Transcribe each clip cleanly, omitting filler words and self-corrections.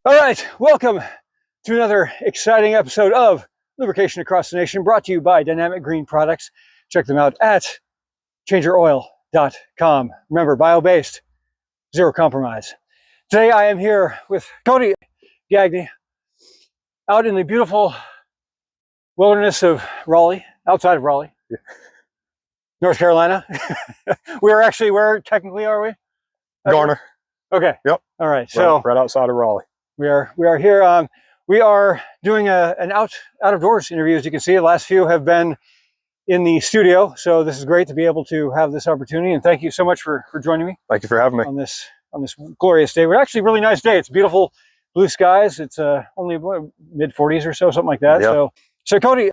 All right, welcome to another exciting episode of Lubrication Across the Nation, brought to you by Dynamic Green Products. Check them out at changerouroil.com. Remember, bio-based, zero compromise. Today I am here with Cody Gagne out in the beautiful wilderness of Raleigh, outside of Raleigh, North Carolina. We are actually, where technically are we? Garner. Okay. Yep. All right. So right outside of Raleigh. We are here. We are doing an out of doors interview. As you can see, the last few have been in the studio, so this is great to be able to have this opportunity. And thank you so much for joining me. Thank you for having me on this glorious day. We're actually a really nice day. It's beautiful blue skies. It's only mid 40s or so, something like that. Yeah. So Cody,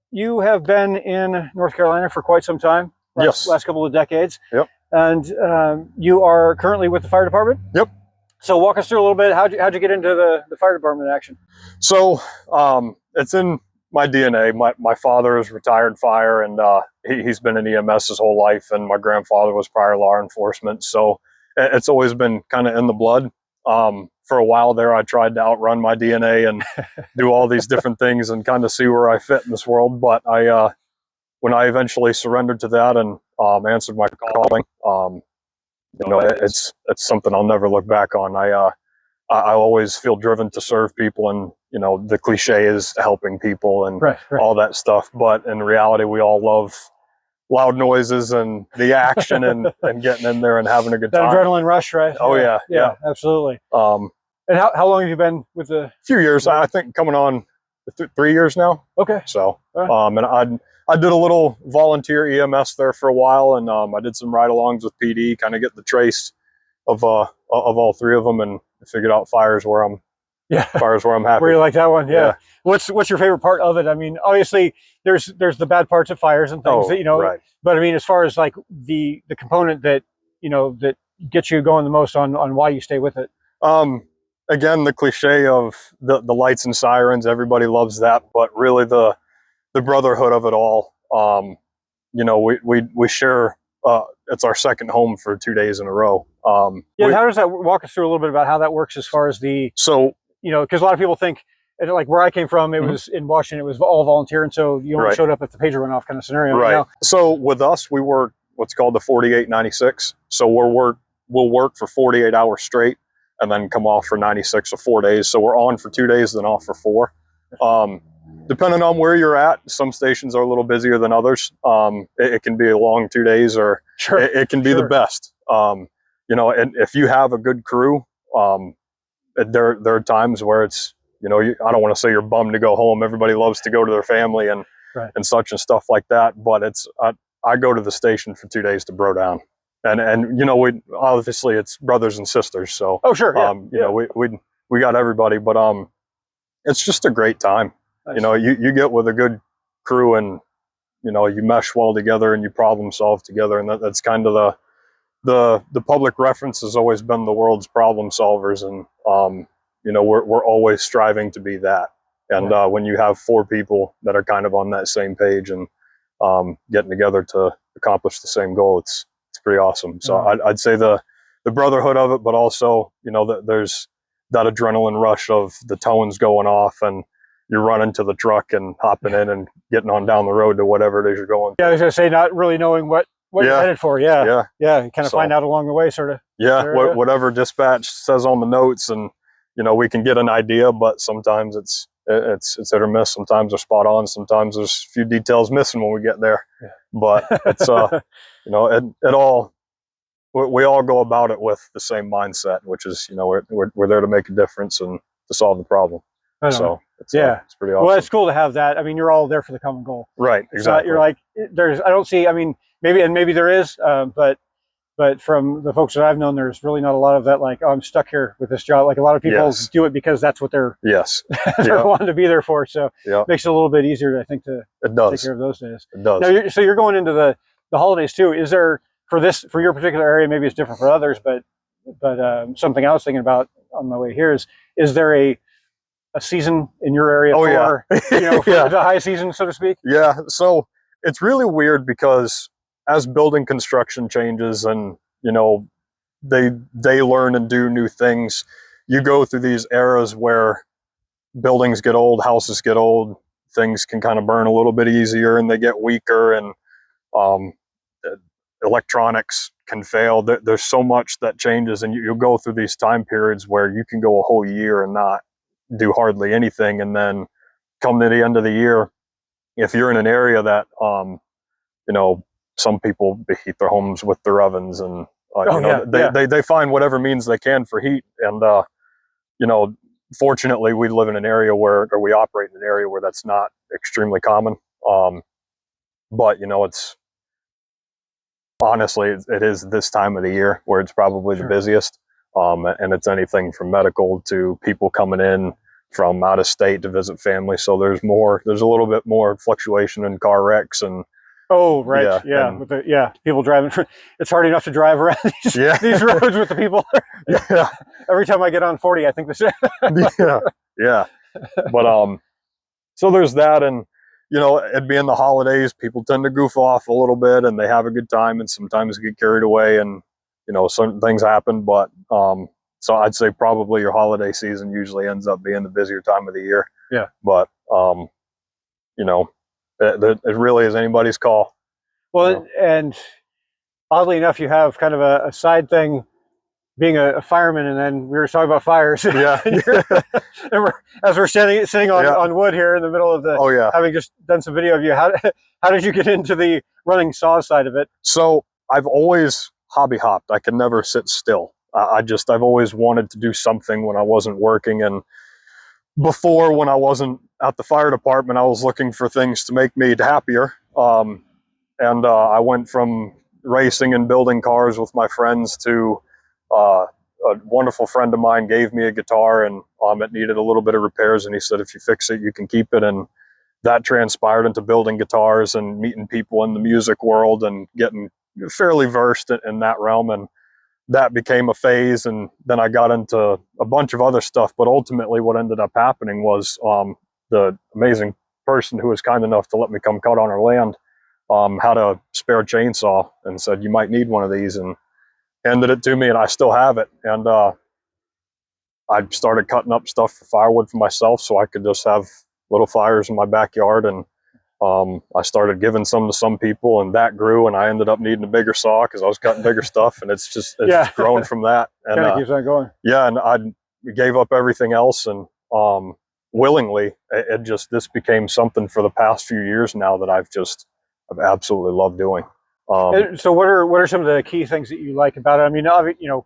you have been in North Carolina for quite some time. Last couple of decades. Yep. And you are currently with the fire department. Yep. So walk us through a little bit. How'd you get into the fire department action? So it's in my DNA. My father is retired fire, and he's been in EMS his whole life, and my grandfather was prior law enforcement. So it's always been kind of in the blood. For a while there, I tried to outrun my DNA and do all these different things and kind of see where I fit in this world. But when I eventually surrendered to that and answered my calling, it's something I'll never look back on. I always feel driven to serve people, and the cliche is helping people and right. all that stuff. But in reality, we all love loud noises and the action and getting in there and having a good time. That adrenaline rush, right? Oh yeah, absolutely. And how long have you been with the? Few years, I think, coming on 3 years now. Okay. So, and I did a little volunteer EMS there for a while, and I did some ride-alongs with PD, kind of get the trace of all three of them, and figured out fires where I'm happy. Where you like that one, yeah. What's your favorite part of it? I mean, obviously there's the bad parts of fires and things that right. But I mean, as far as like the component that that gets you going the most on why you stay with it. Again, the cliche of the lights and sirens, everybody loves that, but really the brotherhood of it all. We share. It's our second home for 2 days in a row. How does that walk us through a little bit about how that works as far as because a lot of people think, like where I came from, it was in Washington, it was all volunteer, and so you only showed up if the pager went off, kind of scenario. Right. So with us, we work what's called the 48-96. So we'll work for 48 hours straight, and then come off for 96 or 4 days. So we're on for 2 days, then off for 4. Depending on where you're at, some stations are a little busier than others. It can be a long 2 days, or it can be the best. And if you have a good crew, there are times where it's, I don't want to say you're bummed to go home. Everybody loves to go to their family and such and stuff like that. But I go to the station for 2 days to bro down. And we obviously it's brothers and sisters. So we got everybody, but it's just a great time. Nice. You get with a good crew, and you mesh well together and you problem solve together, and that's kind of the public reference has always been the world's problem solvers, and we're always striving to be that. And when you have 4 people that are kind of on that same page and getting together to accomplish the same goal, it's pretty awesome. So I'd say the brotherhood of it, but also there's that adrenaline rush of the tones going off and you're running to the truck and hopping in and getting on down the road to whatever it is you're going. Yeah, I was gonna say, not really knowing what you're headed for. Yeah. You kind of find out along the way, sort of. Yeah, whatever dispatch says on the notes, and we can get an idea, but sometimes it's hit or miss. Sometimes they're spot on. Sometimes there's a few details missing when we get there. Yeah. But it's it all. We all go about it with the same mindset, which is we're there to make a difference and to solve the problem. So it's pretty awesome. Well, it's cool to have that. I mean, you're all there for the common goal. Right. Exactly. So you're like, I don't see, I mean, maybe there is, but from the folks that I've known, there's really not a lot of that, like, oh, I'm stuck here with this job. Like a lot of people do it because that's what they're they're wanting to be there for. So it makes it a little bit easier, I think, to take care of those days. It does. Now, so you're going into the holidays too. Is there, for your particular area, maybe it's different for others, but something I was thinking about on my way here is there a season in your area for the high season, so to speak? Yeah. So it's really weird because as building construction changes and, they learn and do new things, you go through these eras where buildings get old, houses get old, things can kind of burn a little bit easier and they get weaker, and electronics can fail. There's so much that changes, and you'll go through these time periods where you can go a whole year and not do hardly anything. And then come to the end of the year, if you're in an area that, you know, some people heat their homes with their ovens, and they find whatever means they can for heat. And you know, fortunately, we live in an area or we operate in an area where that's not extremely common. But you know, it's honestly, it is this time of the year where it's probably the busiest. And it's anything from medical to people coming in from out of state to visit family. So there's a little bit more fluctuation in car wrecks and. Oh, right. People driving. It's hard enough to drive around these roads with the people. Yeah. Every time I get on 40, I think the same. Yeah. But so there's that, and you know, it being the holidays, people tend to goof off a little bit, and they have a good time, and sometimes get carried away, and you know, certain things happen. But so I'd say probably your holiday season usually ends up being the busier time of the year. Yeah. But you know. It really is anybody's call. Well, you know? And oddly enough, you have kind of a side thing, being a fireman, and then we were talking about fires. Yeah. And as we're sitting on wood here in the middle of the, having just done some video of you, how did you get into the running saw side of it? So I've always hobby hopped. I could never sit still. I've always wanted to do something when I wasn't working, and before, when I wasn't at the fire department, I was looking for things to make me happier. And I went from racing and building cars with my friends to a wonderful friend of mine gave me a guitar, and it needed a little bit of repairs. And he said, if you fix it, you can keep it. And that transpired into building guitars and meeting people in the music world and getting fairly versed in that realm. And that became a phase, and then I got into a bunch of other stuff. But ultimately what ended up happening was the amazing person who was kind enough to let me come cut on her land had a spare chainsaw and said, you might need one of these, and handed it to me, and I still have it. And I started cutting up stuff for firewood for myself so I could just have little fires in my backyard. And I started giving some to some people, and that grew, and I ended up needing a bigger saw because I was cutting bigger stuff, and it's just grown from that. And kind of keeps on going. Yeah, and I gave up everything else, and willingly, this became something for the past few years now that I've absolutely loved doing. So what are some of the key things that you like about it? I mean, you know,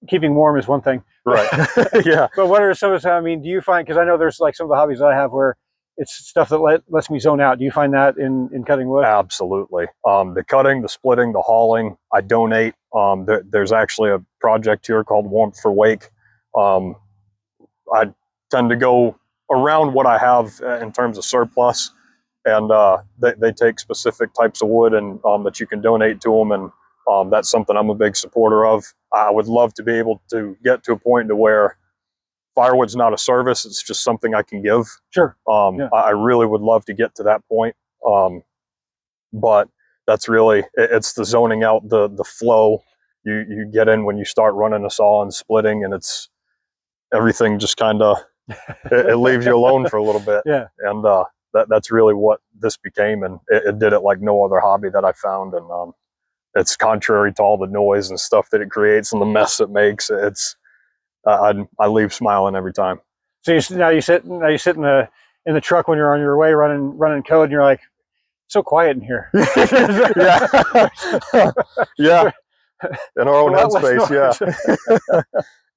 keeping warm is one thing, right? Yeah. But what are some of the? I mean, do you find, because I know there's like some of the hobbies that I have where it's stuff that lets me zone out. Do you find that in cutting wood? Absolutely. The cutting, the splitting, the hauling. I donate. There's actually a project here called Warmth for Wake. I tend to go around what I have in terms of surplus, and they take specific types of wood and that you can donate to them, and that's something I'm a big supporter of. I would love to be able to get to a point to where firewood's not a service, it's just something I can give. Sure. I really would love to get to that point. But that's really, it's the zoning out, the flow you get in when you start running a saw and splitting, and it's everything just kind of, it leaves you alone for a little bit. Yeah. And that's really what this became. And it did it like no other hobby that I found. And it's contrary to all the noise and stuff that it creates and the mess it makes. It's, I leave smiling every time. So now you sit in the truck when you're on your way running code, and you're like, so quiet in here. Yeah. Yeah. In our own headspace. Yeah.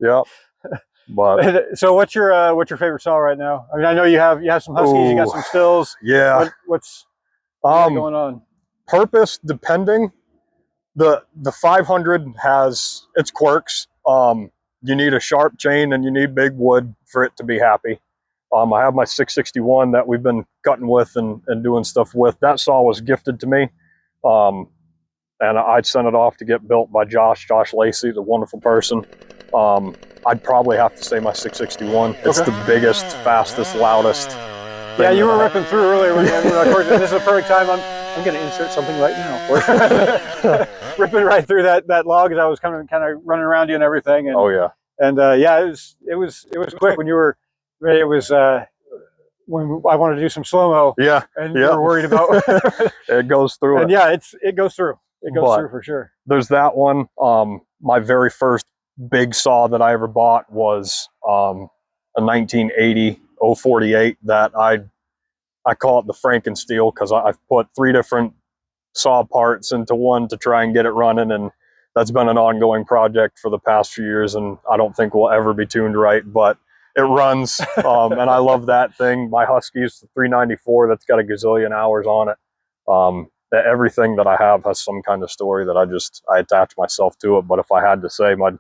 Yeah. But so what's your favorite saw right now? I mean, I know you have some Huskies, you got some Stills. Yeah. What's going on? Purpose depending. The 500 has its quirks. You need a sharp chain and you need big wood for it to be happy. I have my 661 that we've been cutting with and doing stuff with. That saw was gifted to me. And I sent it off to get built by Josh Lacey, the wonderful person. I'd probably have to say my 661. It's the biggest, fastest, loudest. Yeah, you were ripping through earlier when of course, this is the perfect time. I'm going to insert something right now. Ripping right through that log as I was kind of running around you and everything. And, oh yeah. And yeah, it was quick when you were. It was when I wanted to do some slow mo. Yeah, and you were worried about. It goes through. And yeah, it goes through. It goes through for sure. There's that one. My very first big saw that I ever bought was a 1980 048 that I call it the Frankensteel because I've put 3 different saw parts into one to try and get it running, and that's been an ongoing project for the past few years, and I don't think we'll ever be tuned right, but it runs. And I love that thing. My Husky's the 394 that's got a gazillion hours on it. Everything that I have has some kind of story that I attach myself to it. But if I had to say my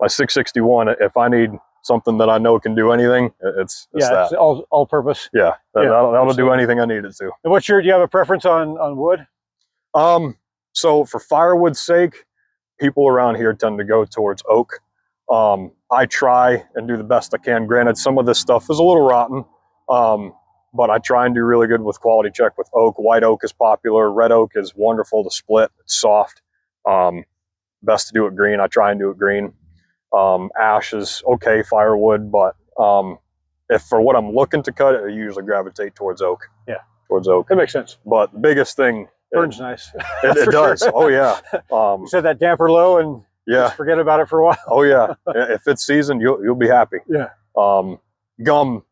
661, if I need something that I know can do anything, it's that. It's all purpose. Yeah, that'll do anything I need it to. And do you have a preference on wood? So for firewood's sake, people around here tend to go towards oak. I try and do the best I can. Granted, some of this stuff is a little rotten, but I try and do really good with quality check with oak. White oak is popular. Red oak is wonderful to split. It's soft. Best to do it green. I try and do it green. Ash is okay firewood, but if for what I'm looking to cut, I usually gravitate towards oak. Yeah, towards oak. That makes sense. But the biggest thing, burns nice. It does. Sure. Oh yeah. You set that damper low and just forget about it for a while. Oh yeah. If it's seasoned, you'll be happy. Yeah. Gum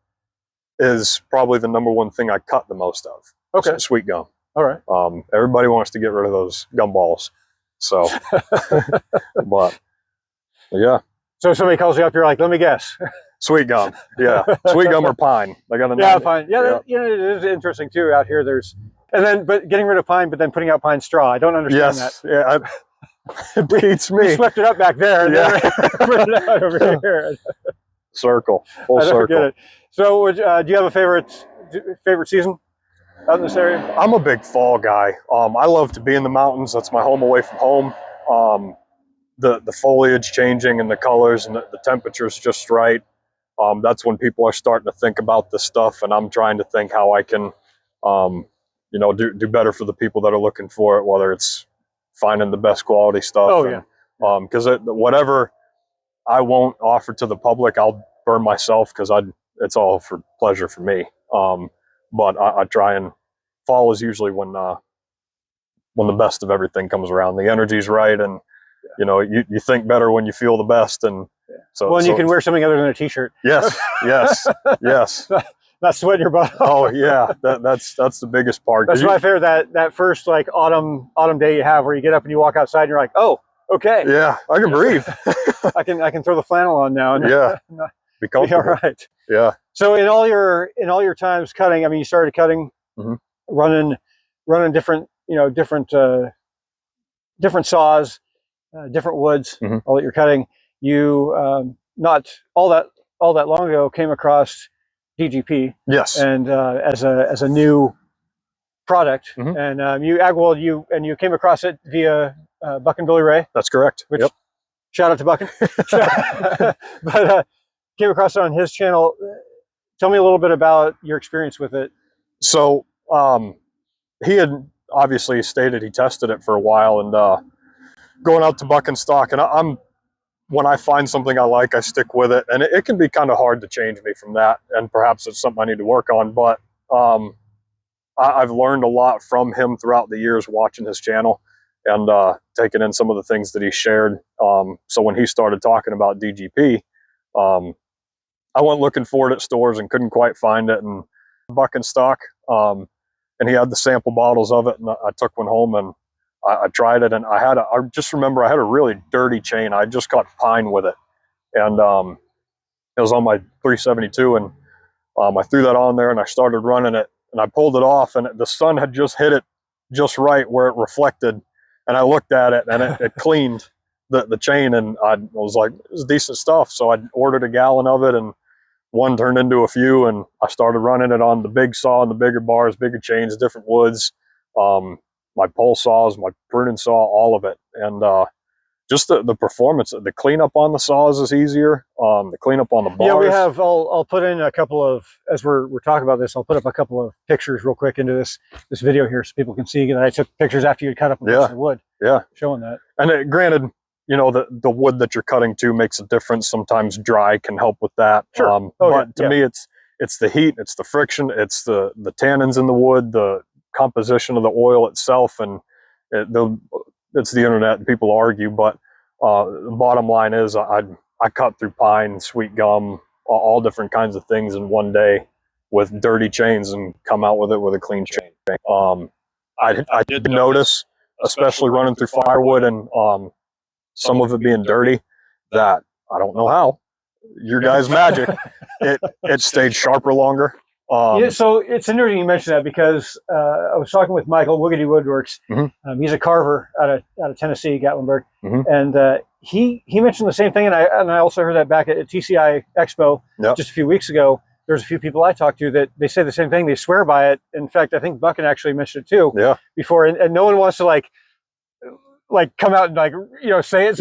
is probably the =1 thing I cut the most of. Okay. Sweet gum. All right. Everybody wants to get rid of those gum balls. So, but yeah. So if somebody calls you up, you're like, let me guess. Sweet gum. Yeah. Sweet gum or pine. I got a pine. Yeah. It is interesting too out here. But getting rid of pine, but then putting out pine straw. I don't understand that. Yeah. It beats me. We swept it up back there. And then put it out over here. Circle. Full circle. Get it. So do you have a favorite season out in this area? I'm a big fall guy. I love to be in the mountains. That's my home away from home. The foliage changing and the colors and the temperature's just right. That's when people are starting to think about this stuff, and I'm trying to think how I can do better for the people that are looking for it, whether it's finding the best quality stuff. Oh, yeah. Because whatever I won't offer to the public, I'll burn myself because it's all for pleasure for me. But I try, and fall is usually when the best of everything comes around. The energy's right, and you think better when you feel the best. And you can wear something other than a t-shirt. Yes, yes, yes. Not sweating your butt off. Oh yeah, that's the biggest part. That's my favorite. That first like autumn day you have where you get up and you walk outside and you're like, oh, okay. Yeah, I can breathe. I can throw the flannel on now. And yeah, be comfortable. All right. Yeah. So in all your times cutting, I mean, you started cutting, running different different saws, different woods. All that you're cutting. You not all that long ago came across DGP. Yes. And as a new product, and you came across it via Buck and Billy Ray. That's correct. Which, shout out to Buck. But came across it on his channel. Tell me a little bit about your experience with it. So he had obviously stated he tested it for a while, and going out to Buck and Stock, and when I find something I like, I stick with it, and it can be kind of hard to change me from that, and perhaps it's something I need to work on, but I've learned a lot from him throughout the years watching his channel and taking in some of the things that he shared. So when he started talking about DGP, I went looking for it at stores and couldn't quite find it, and Buck and Stock, and he had the sample bottles of it, and I took one home and I tried it, and I just remember I had a really dirty chain. I just cut pine with it, and it was on my 372, and I threw that on there and I started running it, and I pulled it off, and the sun had just hit it just right where it reflected, and I looked at it, and it cleaned the chain, and I was like, this is decent stuff. So I ordered a gallon of it, and one turned into a few, and I started running it on the big saw and the bigger bars, bigger chains, different woods. My pole saws, my pruning saw, all of it. And just the performance, the cleanup on the saws is easier. The cleanup on the bars. Yeah, we have, I'll put in a couple of, as we're talking about this, I'll put up a couple of pictures real quick into this video here so people can see that I took pictures after you cut up a piece of wood. Yeah. Showing that. And granted, you know, the wood that you're cutting to makes a difference. Sometimes dry can help with that. Sure. But to me, it's the heat, it's the friction, it's the tannins in the wood, the composition of the oil itself, and it's the internet and people argue. But the bottom line is, I cut through pine, sweet gum, all different kinds of things in one day with dirty chains and come out with it with a clean chain. I did notice, especially running through firewood and some of it being dirty, that I don't know how, your guys' magic, it stayed sharper longer. Yeah, so it's interesting you mentioned that, because I was talking with Michael Wiggity Woodworks. He's a carver out of Tennessee, Gatlinburg, and he mentioned the same thing. And I also heard that back at TCI Expo just a few weeks ago. There's a few people I talked to that they say the same thing. They swear by it. In fact, I think Buchan actually mentioned it too. Before, and no one wants to like come out and say it.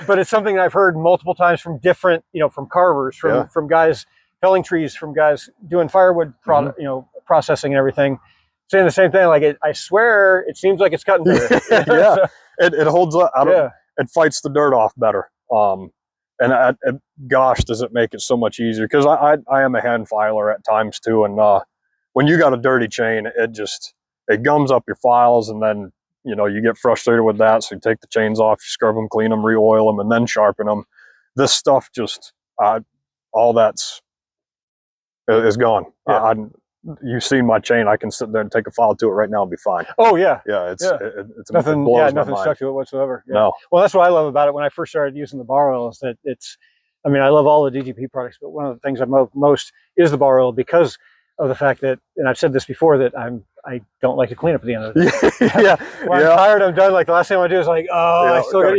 But it's something I've heard multiple times from different, from carvers, from guys felling trees, from guys doing firewood processing and everything, saying the same thing. Like, I swear, it seems like it's cutting better. So, it holds up. It fights the dirt off better. And gosh, does it make it so much easier? Because I am a hand filer at times too, and when you got a dirty chain, it gums up your files, and then you get frustrated with that. So you take the chains off, you scrub them, clean them, re-oil them, and then sharpen them. This stuff all that's is gone. You've seen my chain. I can sit there and take a file to it right now and be fine. Oh yeah, it's nothing. Nothing stuck to it whatsoever. No. Well, that's what I love about it. When I first started using the bar oil, is that I love all the DGP products, but one of the things I love most is the bar oil, because of the fact that, and I've said this before, that I don't like to clean up at the end of the day. When I'm tired, I'm done. Like, the last thing I want to do is I still got,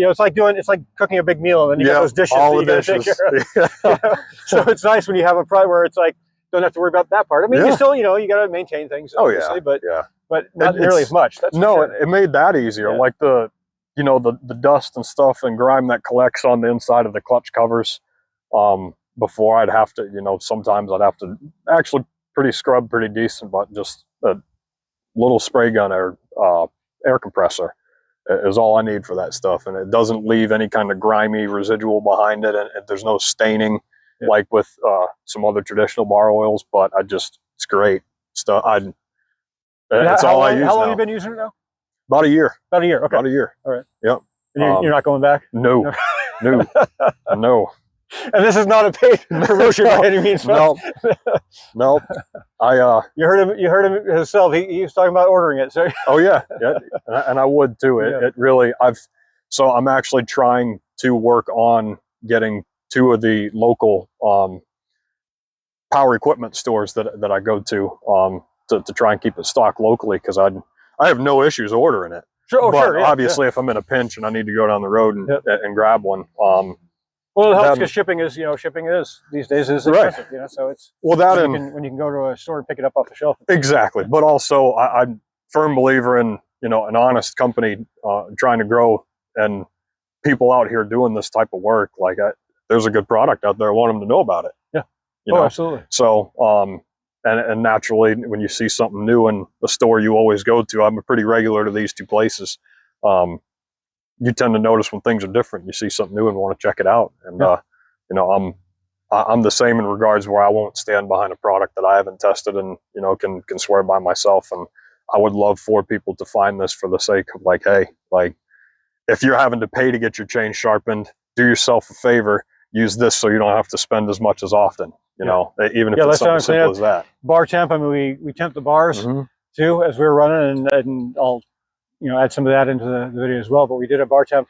it's like cooking a big meal, and then you got those dishes that you got to take care of. So it's nice when you have a product where it's like, don't have to worry about that part. You still, you got to maintain things, obviously, but not nearly as much. That's it made that easier. Like the dust and stuff and grime that collects on the inside of the clutch covers. Before, I'd have to, sometimes I'd have to actually pretty decent, but just a little spray gun or air compressor is all I need for that stuff, and it doesn't leave any kind of grimy residual behind it, and there's no staining. Like with some other traditional bar oils, but it's great stuff. That's all I use now. How long have you been using it now? About a year. About a year. Okay. About a year. All right. Yep. And you're not going back? No. No. And this is not a paid promotion by any means. No. You heard him himself. He was talking about ordering it. So. Oh yeah. And I would too. It really. I'm actually trying to work on getting two of the local power equipment stores that I go to try and keep it stocked locally, because I have no issues ordering it. Obviously, if I'm in a pinch and I need to go down the road and grab one. Well, it helps because shipping is these days is expensive. So it's when you can go to a store and pick it up off the shelf. Exactly, but also I'm a firm believer in an honest company trying to grow, and people out here doing this type of work. Like, there's a good product out there. I want them to know about it. Absolutely. So, and naturally, when you see something new in the store you always go to, I'm pretty regular to these two places. You tend to notice when things are different. You see something new and want to check it out. And I'm the same in regards where I won't stand behind a product that I haven't tested and can swear by myself. And I would love for people to find this for the sake of if you're having to pay to get your chain sharpened, do yourself a favor. Use this so you don't have to spend as much as often, even if it's something simple as that. Bar temp, we temp the bars too as we were running, and I'll add some of that into the video as well. But we did a bar temp.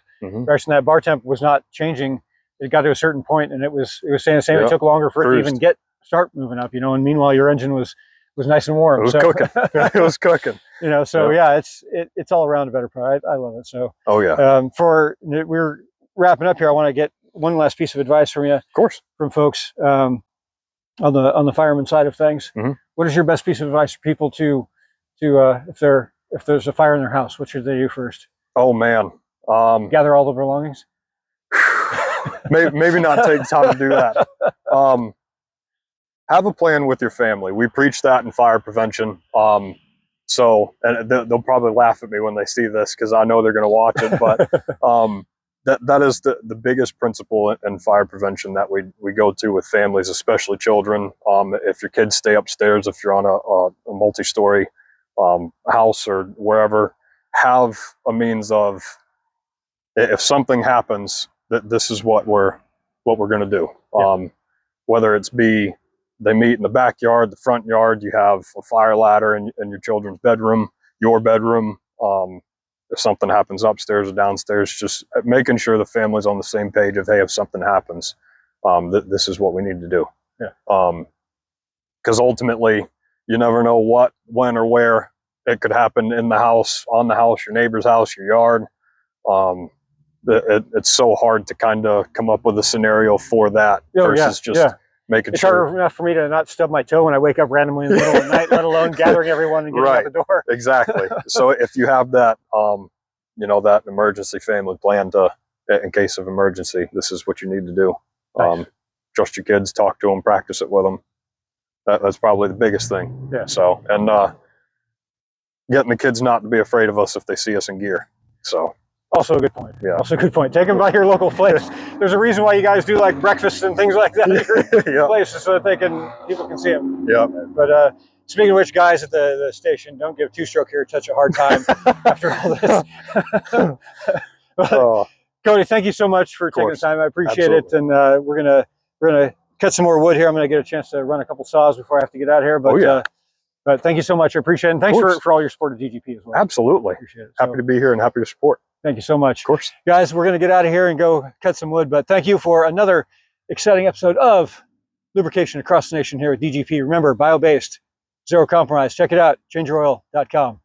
Actually, that bar temp was not changing. It got to a certain point, and it was saying the same. It took longer for it to even start moving up, and meanwhile your engine was nice and warm. It was cooking. It was cooking. It's all around a better product. I love it. So we're wrapping up here. I want to get one last piece of advice from you, of course, from folks on the fireman side of things. What is your best piece of advice for people to if there's a fire in their house? What should they do first? Oh man, gather all the belongings. maybe not take time to do that. Have a plan with your family. We preach that in fire prevention. And they'll probably laugh at me when they see this, because I know they're going to watch it. But that is the biggest principle in fire prevention that we go to with families, especially children. If your kids stay upstairs, if you're on a multi-story house or wherever, have a means of, if something happens, that this is what we're going to do. Yeah. Whether it's they meet in the backyard, the front yard, you have a fire ladder in your children's bedroom, your bedroom. If something happens upstairs or downstairs, just making sure the family's on the same page of, hey, if something happens, this is what we need to do. Yeah. Because ultimately, you never know what, when, or where it could happen in the house, on the house, your neighbor's house, your yard. It's so hard to kind of come up with a scenario for that versus just making sure. It's hard enough for me to not stub my toe when I wake up randomly in the middle of the night, let alone gathering everyone and getting out the door. Exactly. So if you have that, that emergency family plan in case of emergency, this is what you need to do. Nice. Trust your kids, talk to them, practice it with them. That's probably the biggest thing. Yeah. So, and getting the kids not to be afraid of us if they see us in gear. So. Also a good point. Yeah. Also a good point. Take them by your local place. There's a reason why you guys do like breakfasts and things like that at your places, so that people can see them. Yeah. But speaking of which, guys at the station, don't give two-stroke here such a hard time after all this. Cody, thank you so much for taking the time. I appreciate it. And we're gonna cut some more wood here. I'm gonna get a chance to run a couple saws before I have to get out of here. But but thank you so much. I appreciate it. And thanks for all your support of DGP as well. Absolutely. Appreciate it. Happy to be here and happy to support. Thank you so much. Of course. Guys, we're going to get out of here and go cut some wood, but thank you for another exciting episode of Lubrication Across the Nation here at DGP. Remember, bio-based, zero compromise. Check it out, changeyoroil.com.